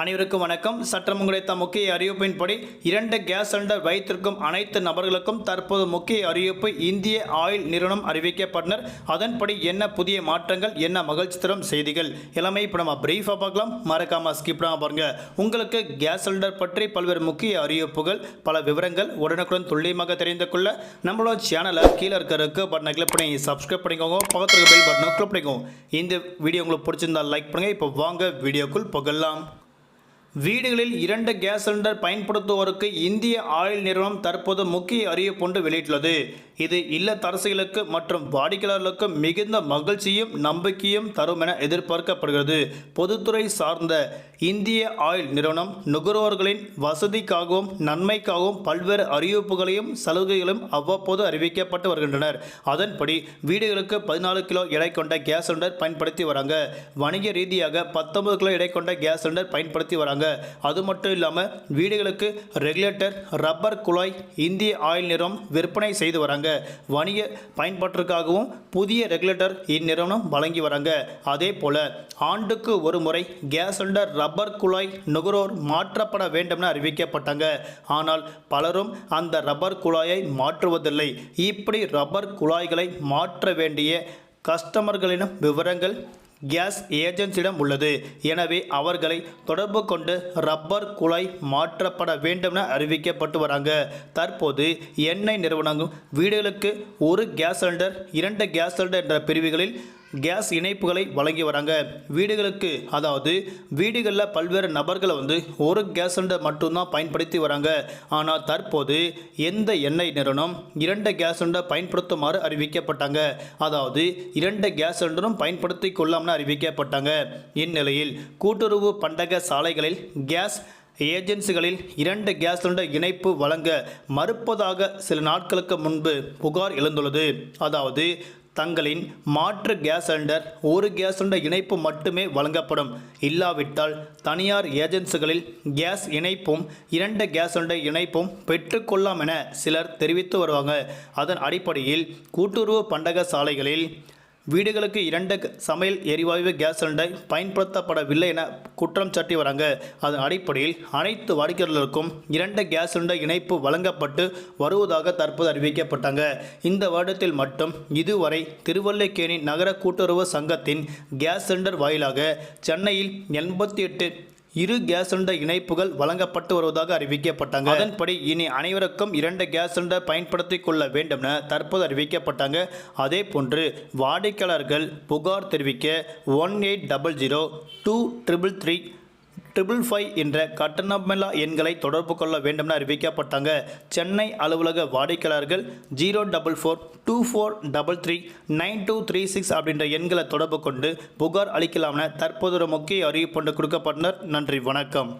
அனைவருக்கும் வணக்கம். சற்றம் கிடைத்த முக்கிய அறிவிப்பின்படி 2 கேஸ் சிலிண்டர் வைத்திருக்கும் அனைத்து நபர்களுக்கும் தற்போது முக்கிய அறிவிப்பு இந்திய ஆயில் நிறுவனம் அறிவிக்கப்பட்டனர். அதன்படி என்ன புதிய மாற்றங்கள், என்ன மகிழ்ச்சி தரும் செய்திகள் எல்லாமே இப்போ நம்ம பிரீஃபாக பார்க்கலாம். மறக்காம ஸ்கிப் பண்ணாம பாருங்க. உங்களுக்கு கேஸ் சிலிண்டர் பற்றி பல்வேறு முக்கிய அறிவிப்புகள், பல விவரங்கள் உடனுக்குடன் துல்லியமாக தெரிந்து கொள்ள நம்மளோட சேனலை கீழே இருக்க பட்டனை கிளிக் பண்ணி சப்ஸ்கிரைப் பண்ணிக்கோங்க. பக்கத்தில் பெல் பட்டனை கிளிக் பண்ணிக்கோங்க. இந்த வீடியோ உங்களுக்கு பிடிச்சிருந்தா லைக் பண்ணுங்க. இப்போ வாங்க வீடியோக்குள் போகலாம். வீடுகளில் 2 கேஸ் சிலிண்டர் பயன்படுத்துவோருக்கு இந்திய ஆயில் நிறுவனம் தற்போது முக்கிய அறிவிப்பு ஒன்று வெளியிட்டுள்ளது. இது இல்லத்தரசிகளுக்கு மற்றும் வாடிக்கையாளர்களுக்கு மிகுந்த மகிழ்ச்சியும் நம்பிக்கையும் தரும் என எதிர்பார்க்கப்படுகிறது. பொதுத்துறை சார்ந்த இந்திய ஆயில் நிறுவனம் நுகர்வோர்களின் வசதிக்காகவும் நன்மைக்காகவும் பல்வேறு அறிவிப்புகளையும் சலுகைகளும் அவ்வப்போது அறிவிக்கப்பட்டு வருகின்றனர். அதன்படி வீடுகளுக்கு 14 கிலோ எடை கொண்ட கேஸ் சிலிண்டர் பயன்படுத்தி வராங்க. வணிக ரீதியாக 19 கிலோ எடை கொண்ட கேஸ் சிலிண்டர் பயன்படுத்தி வராங்க. அது மட்டும் இல்லாமல் வீடுகளுக்கு ரெகுலேட்டர், ரப்பர் குழாய் இந்திய ஆயில் நிறுவனம் விற்பனை செய்து வராங்க. வணிக பயன்பாட்டிற்காகவும் புதிய ரெகுலேட்டர் இந்நிறுவனம் வழங்கி வராங்க. அதே போல ஆண்டுக்கு ஒரு முறை கேஸ் சிலிண்டர் ரப்பர் குழாய் நுகர்வோர் மாற்றப்பட வேண்டும் என அறிவிக்கப்பட்டாங்க. ஆனால் பலரும் அந்த ரப்பர் குழாயை மாற்றுவதில்லை. இப்படி ரப்பர் குழாய்களை மாற்ற வேண்டிய கஸ்டமர்களின் விவரங்கள் கேஸ் ஏஜென்சியிடம் உள்ளது. எனவே அவர்களை தொடர்பு கொண்டு ரப்பர் குழாய் மாற்றப்பட வேண்டும் என அறிவிக்கப்பட்டு வராங்க. தற்போது எண்ணெய் நிறுவனங்கள் வீடுகளுக்கு 1 கேஸ் சிலிண்டர், 2 கேஸ் சிலிண்டர் என்ற பிரிவுகளில் கேஸ் இணைப்புகளை வழங்கி வராங்க. வீடுகளுக்கு, அதாவது வீடுகளில் பல்வேறு நபர்களை 1 கேஸ் சிலிண்டர் மட்டும்தான் பயன்படுத்தி வராங்க. ஆனால் தற்போது எந்த எண்ணெய் நிறுவனம் 2 கேஸ் சிலிண்டர் பயன்படுத்துமாறு அறிவிக்கப்பட்டாங்க. அதாவது 2 கேஸ் சிலிண்டரும் பயன்படுத்தி கொள்ளாமல் அறிவிக்கப்பட்டாங்க. இந்நிலையில் கூட்டுறவு பண்டக சாலைகளில் கேஸ் ஏஜென்சிகளில் 2 கேஸ் சிலிண்டர் இணைப்பு வழங்க மறுப்பதாக சில நாட்களுக்கு முன்பு புகார் எழுந்துள்ளது. அதாவது தங்களின் மாற்று கேஸ் சிலிண்டர் 1 கேஸ் சிலிண்டர் இணைப்பு மட்டுமே வழங்கப்படும். இல்லாவிட்டால் தனியார் ஏஜென்சிகளில் கேஸ் இணைப்பும் 2 கேஸ் சிலிண்டர் இணைப்பும் பெற்றுக்கொள்ளலாம் என சிலர் தெரிவித்து வருவாங்க. அதன் அடிப்படையில் கூட்டுறவு பண்டக சாலைகளில் வீடுகளுக்கு 2 சமையல் எரிவாயு கேஸ் சிலிண்டர் பயன்படுத்தப்படவில்லை என குற்றம் சாட்டி வராங்க. அதன் அடிப்படையில் அனைத்து வாடிக்கையாளர்களுக்கும் 2 கேஸ் சிலிண்டர் இணைப்பு வழங்கப்பட்டு வருவதாக தற்போது அறிவிக்கப்பட்டாங்க. இந்த வருடத்தில் மட்டும் இதுவரை திருவல்லிக்கேணி நகர கூட்டுறவு சங்கத்தின் கேஸ் சிலிண்டர் வாயிலாக சென்னையில் 88 2 கேஸ் சிலிண்டர் இணைப்புகள் வழங்கப்பட்டு வருவதாக அறிவிக்கப்பட்டாங்க. அதன்படி இனி அனைவருக்கும் 2 கேஸ் சிலிண்டர் பயன்படுத்தி கொள்ள வேண்டும் என தற்போது அறிவிக்கப்பட்டாங்க. அதே போன்று வாடிக்கையாளர்கள் புகார் தெரிவிக்க 1800 2333 555 என்ற கட்டணமில்லா எண்களை தொடர்பு கொள்ள வேண்டும் என அறிவிக்கப்பட்டாங்க. சென்னை அலுவலக வாடிக்கையாளர்கள் 044 2433 9236 அப்படின்ற எண்களை தொடர்பு கொண்டு புகார் அளிக்கலாம் என தற்போது ஒரு முக்கிய அறிவிப்பு கொடுக்கப்பட்டனர். நன்றி, வணக்கம்.